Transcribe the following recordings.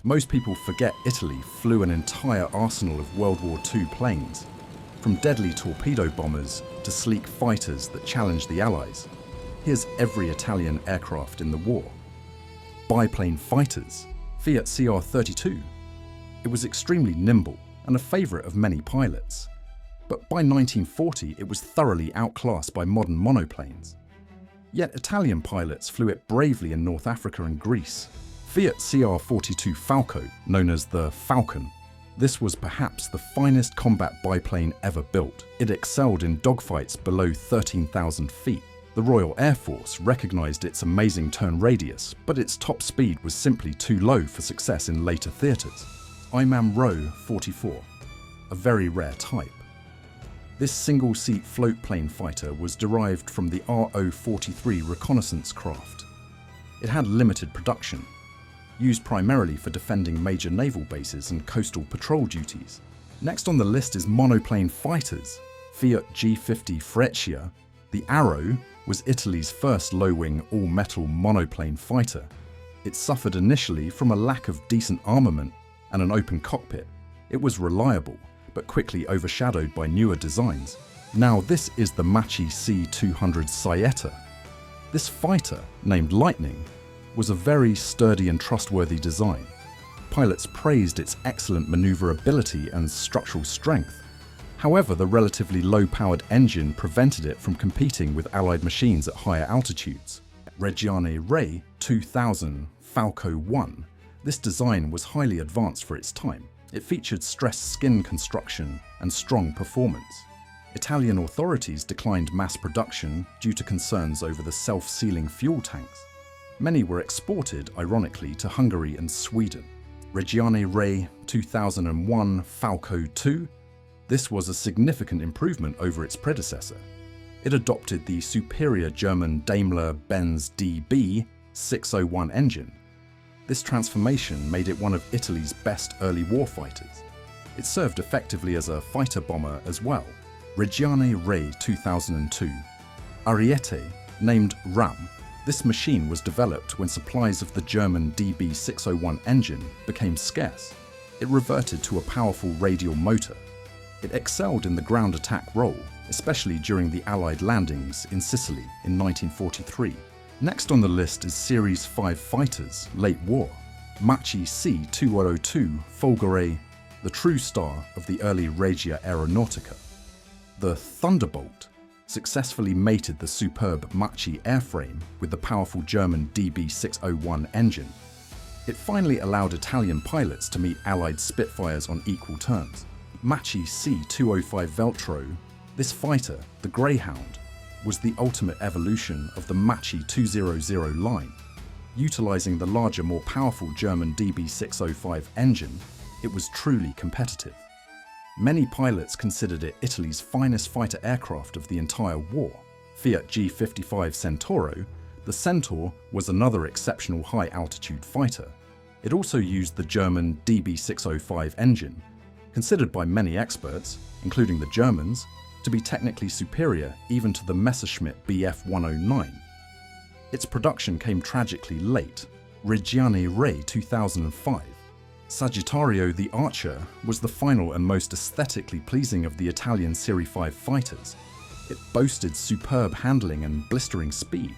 Most people forget Italy flew an entire arsenal of World War II planes, from deadly torpedo bombers to sleek fighters that challenged the Allies. Here's every Italian aircraft in the war. Biplane Fighters, Fiat CR-32. It was extremely nimble and a favourite of many pilots. But by 1940 it was thoroughly outclassed by modern monoplanes. Yet Italian pilots flew it bravely in North Africa and Greece. Fiat CR-42 Falco, known as the Falcon. This was perhaps the finest combat biplane ever built. It excelled in dogfights below 13,000 feet. The Royal Air Force recognised its amazing turn radius, but its top speed was simply too low for success in later theatres. IMAM Row 44, a very rare type. This single-seat floatplane fighter was derived from the RO-43 Reconnaissance craft. It had limited production, used primarily for defending major naval bases and coastal patrol duties. Next on the list is Monoplane Fighters, Fiat G50 Freccia. The Arrow was Italy's first low-wing, all-metal monoplane fighter. It suffered initially from a lack of decent armament and an open cockpit. It was reliable, but quickly overshadowed by newer designs. Now this is the Macchi C200 Saetta. This fighter, named Lightning, was a very sturdy and trustworthy design. Pilots praised its excellent maneuverability and structural strength. However, the relatively low-powered engine prevented it from competing with Allied machines at higher altitudes. Reggiane Re 2000 Falco 1. This design was highly advanced for its time. It featured stressed skin construction and strong performance. Italian authorities declined mass production due to concerns over the self-sealing fuel tanks. Many were exported, ironically, to Hungary and Sweden. Reggiane Re 2001 Falco 2. This was a significant improvement over its predecessor. It adopted the superior German Daimler-Benz DB 601 engine. This transformation made it one of Italy's best early warfighters. It served effectively as a fighter bomber as well. Reggiane Re 2002 Ariete, named RAM. This machine was developed when supplies of the German DB 601 engine became scarce. It reverted to a powerful radial motor. It excelled in the ground attack role, especially during the Allied landings in Sicily in 1943. Next on the list is Series 5 fighters, late war. Macchi C202 Folgore, the true star of the early Regia Aeronautica. The Thunderbolt successfully mated the superb Macchi airframe with the powerful German DB 601 engine. It finally allowed Italian pilots to meet Allied Spitfires on equal terms. Macchi C205 Veltro. This fighter, the Greyhound, was the ultimate evolution of the Macchi 200 line. Utilizing the larger, more powerful German DB 605 engine, it was truly competitive. Many pilots considered it Italy's finest fighter aircraft of the entire war. Fiat G55 Centauro. The Centaur was another exceptional high-altitude fighter. It also used the German DB 605 engine, considered by many experts, including the Germans, to be technically superior even to the Messerschmitt Bf 109. Its production came tragically late. Reggiane Re 2005. Sagittario the Archer was the final and most aesthetically pleasing of the Italian Serie 5 fighters. It boasted superb handling and blistering speed.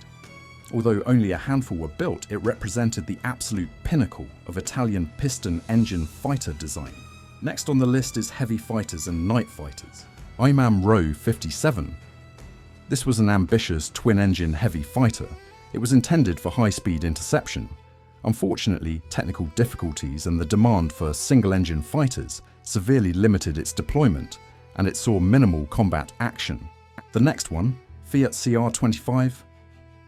Although only a handful were built, it represented the absolute pinnacle of Italian piston engine fighter design. Next on the list is heavy fighters and night fighters. IMAM Row 57. This was an ambitious twin-engine heavy fighter. It was intended for high-speed interception. Unfortunately, technical difficulties and the demand for single-engine fighters severely limited its deployment, and it saw minimal combat action. The next one, Fiat CR-25,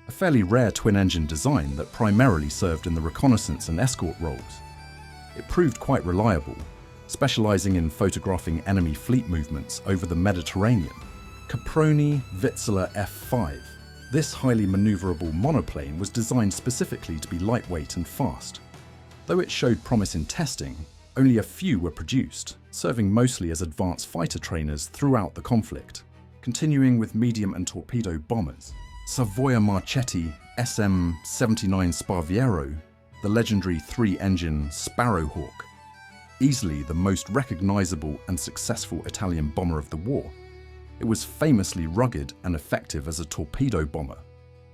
a fairly rare twin-engine design that primarily served in the reconnaissance and escort roles. It proved quite reliable, specializing in photographing enemy fleet movements over the Mediterranean. Caproni Vizzola F5. This highly maneuverable monoplane was designed specifically to be lightweight and fast. Though it showed promise in testing, only a few were produced, serving mostly as advanced fighter trainers throughout the conflict. Continuing with medium and torpedo bombers. Savoia-Marchetti SM-79 Sparviero. the legendary three-engine Sparrowhawk, easily the most recognizable and successful Italian bomber of the war. It was famously rugged and effective as a torpedo bomber,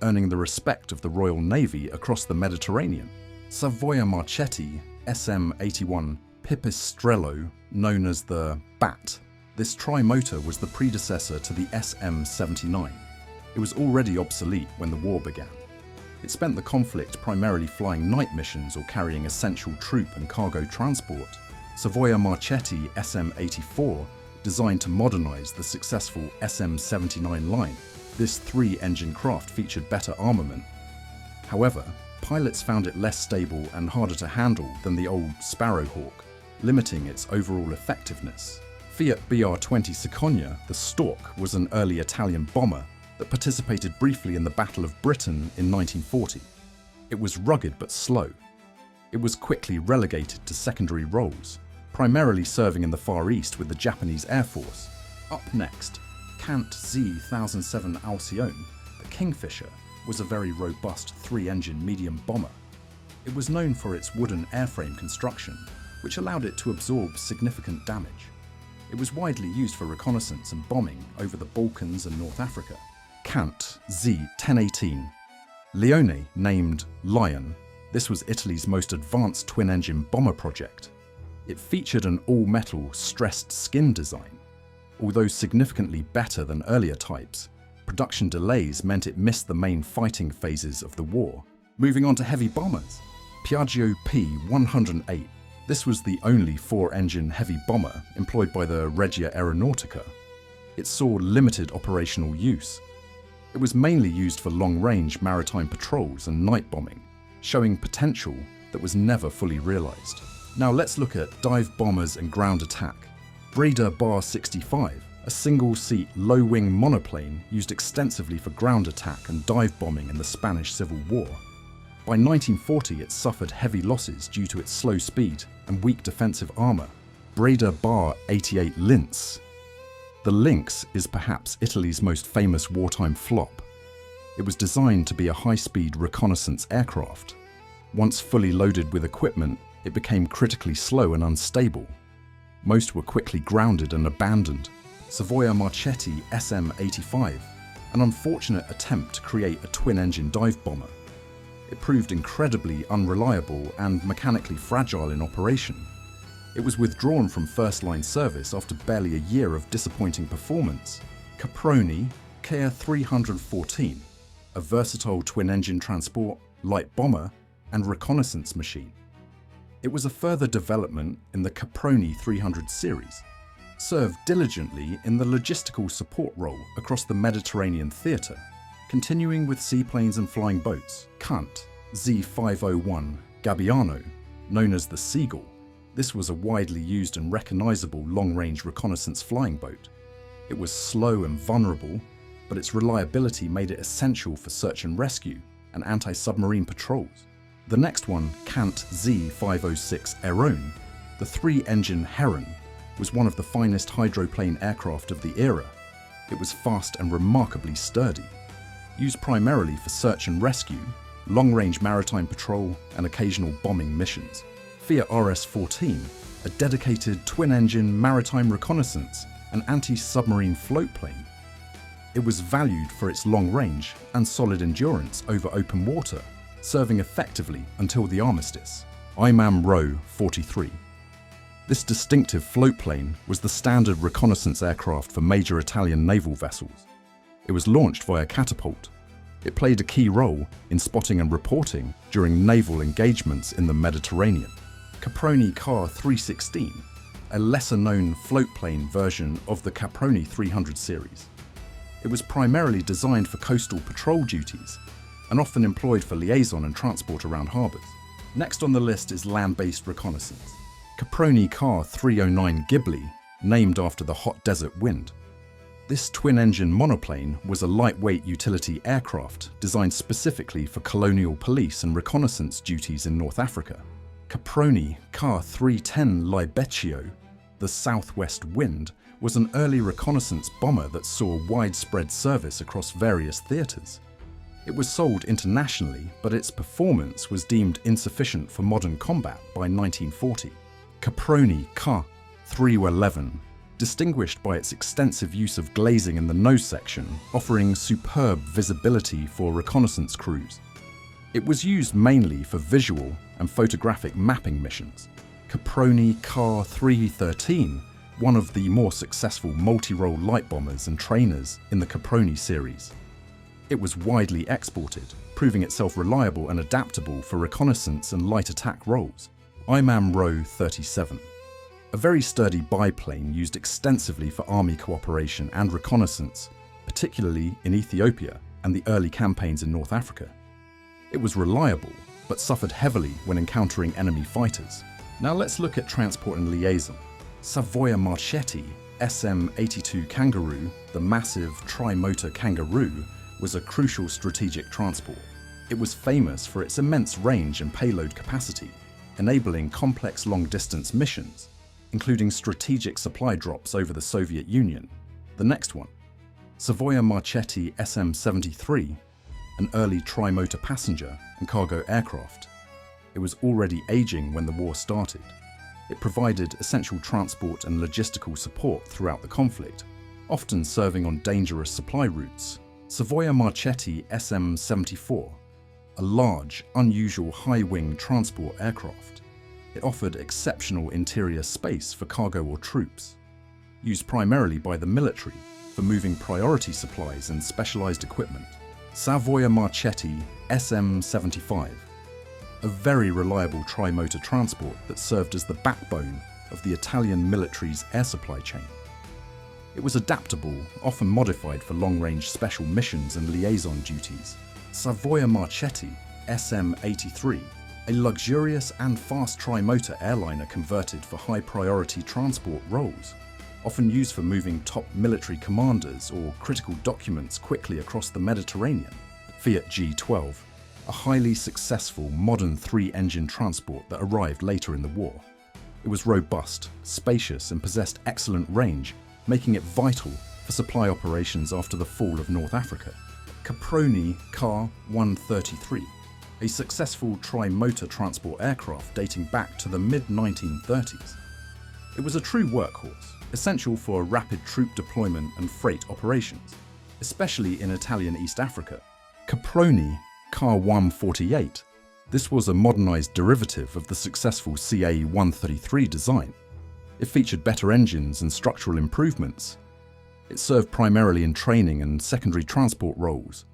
earning the respect of the Royal Navy across the Mediterranean. Savoia-Marchetti SM-81 Pipistrello, known as the Bat. This tri-motor was the predecessor to the SM-79. It was already obsolete when the war began. It spent the conflict primarily flying night missions or carrying essential troop and cargo transport. Savoia-Marchetti SM-84, designed to modernize the successful SM-79 line. This three-engine craft featured better armament. However, pilots found it less stable and harder to handle than the old Sparrowhawk, limiting its overall effectiveness. Fiat BR-20 Cicogna, the Stork, was an early Italian bomber that participated briefly in the Battle of Britain in 1940. It was rugged but slow. It was quickly relegated to secondary roles, primarily serving in the Far East with the Japanese Air Force. Up next, CANT Z-1007 Alcione, the Kingfisher, was a very robust three-engine medium bomber. It was known for its wooden airframe construction, which allowed it to absorb significant damage. It was widely used for reconnaissance and bombing over the Balkans and North Africa. CANT Z-1018 Leone, named Lion. This was Italy's most advanced twin-engine bomber project. It featured an all-metal stressed skin design. Although significantly better than earlier types, production delays meant it missed the main fighting phases of the war. Moving on to heavy bombers. Piaggio P-108. This was the only four-engine heavy bomber employed by the Regia Aeronautica. It saw limited operational use. It was mainly used for long-range maritime patrols and night bombing, showing potential that was never fully realized. Now let's look at dive bombers and ground attack. Breda Bar 65, a single-seat low-wing monoplane used extensively for ground attack and dive bombing in the Spanish Civil War. By 1940, it suffered heavy losses due to its slow speed and weak defensive armour. Breda Bar 88 Lince. The Lynx is perhaps Italy's most famous wartime flop. It was designed to be a high-speed reconnaissance aircraft. Once fully loaded with equipment, it became critically slow and unstable. Most were quickly grounded and abandoned. Savoia-Marchetti SM-85, an unfortunate attempt to create a twin-engine dive bomber. It proved incredibly unreliable and mechanically fragile in operation. It was withdrawn from first-line service after barely a year of disappointing performance. Caproni KA-314, a versatile twin-engine transport, light bomber, and reconnaissance machine. It was a further development in the Caproni 300 series, served diligently in the logistical support role across the Mediterranean theatre, continuing with seaplanes and flying boats. CANT Z-501 Gabbiano, known as the Seagull. This was a widely used and recognizable long-range reconnaissance flying boat. It was slow and vulnerable, but its reliability made it essential for search and rescue and anti-submarine patrols. The next one, CANT Z-506 Airone, the three-engine Heron, was one of the finest hydroplane aircraft of the era. It was fast and remarkably sturdy. Used primarily for search and rescue, long-range maritime patrol, and occasional bombing missions. Fiat RS-14, a dedicated twin-engine maritime reconnaissance and anti-submarine float plane. It was valued for its long range and solid endurance over open water, serving effectively until the armistice. IMAM Row 43. This distinctive float plane was the standard reconnaissance aircraft for major Italian naval vessels. It was launched via catapult. It played a key role in spotting and reporting during naval engagements in the Mediterranean. Caproni Car 316, a lesser-known float plane version of the Caproni 300 series. It was primarily designed for coastal patrol duties and often employed for liaison and transport around harbours. Next on the list is land-based reconnaissance. Caproni Car 309 Ghibli, named after the hot desert wind. This twin-engine monoplane was a lightweight utility aircraft designed specifically for colonial police and reconnaissance duties in North Africa. Caproni Car 310 Libeccio, the Southwest Wind, was an early reconnaissance bomber that saw widespread service across various theatres. It was sold internationally, but its performance was deemed insufficient for modern combat by 1940. Caproni Ca. 311, distinguished by its extensive use of glazing in the nose section, offering superb visibility for reconnaissance crews. It was used mainly for visual and photographic mapping missions. Caproni Ca. 313, one of the more successful multi-role light bombers and trainers in the Caproni series. It was widely exported, proving itself reliable and adaptable for reconnaissance and light attack roles. IMAM Row 37, a very sturdy biplane used extensively for army cooperation and reconnaissance, particularly in Ethiopia and the early campaigns in North Africa. It was reliable, but suffered heavily when encountering enemy fighters. Now let's look at transport and liaison. Savoia-Marchetti SM-82 Kangaroo, the massive tri-motor Kangaroo, was a crucial strategic transport. It was famous for its immense range and payload capacity, enabling complex long-distance missions, including strategic supply drops over the Soviet Union. The next one, Savoia-Marchetti SM-73, an early tri-motor passenger and cargo aircraft. It was already aging when the war started. It provided essential transport and logistical support throughout the conflict, often serving on dangerous supply routes. Savoia-Marchetti SM-74, a large, unusual high-wing transport aircraft. It offered exceptional interior space for cargo or troops, used primarily by the military for moving priority supplies and specialized equipment. Savoia-Marchetti SM-75, a very reliable tri-motor transport that served as the backbone of the Italian military's air supply chain. It was adaptable, often modified for long-range special missions and liaison duties. Savoia-Marchetti SM-83, a luxurious and fast tri-motor airliner converted for high-priority transport roles, often used for moving top military commanders or critical documents quickly across the Mediterranean. Fiat G12, a highly successful modern three-engine transport that arrived later in the war. It was robust, spacious, and possessed excellent range, making it vital for supply operations after the fall of North Africa. Caproni Ca. 133, a successful tri-motor transport aircraft dating back to the mid-1930s. It was a true workhorse, essential for rapid troop deployment and freight operations, especially in Italian East Africa. Caproni Ca. 148. This was a modernized derivative of the successful CA 133 design. It featured better engines and structural improvements. It served primarily in training and secondary transport roles,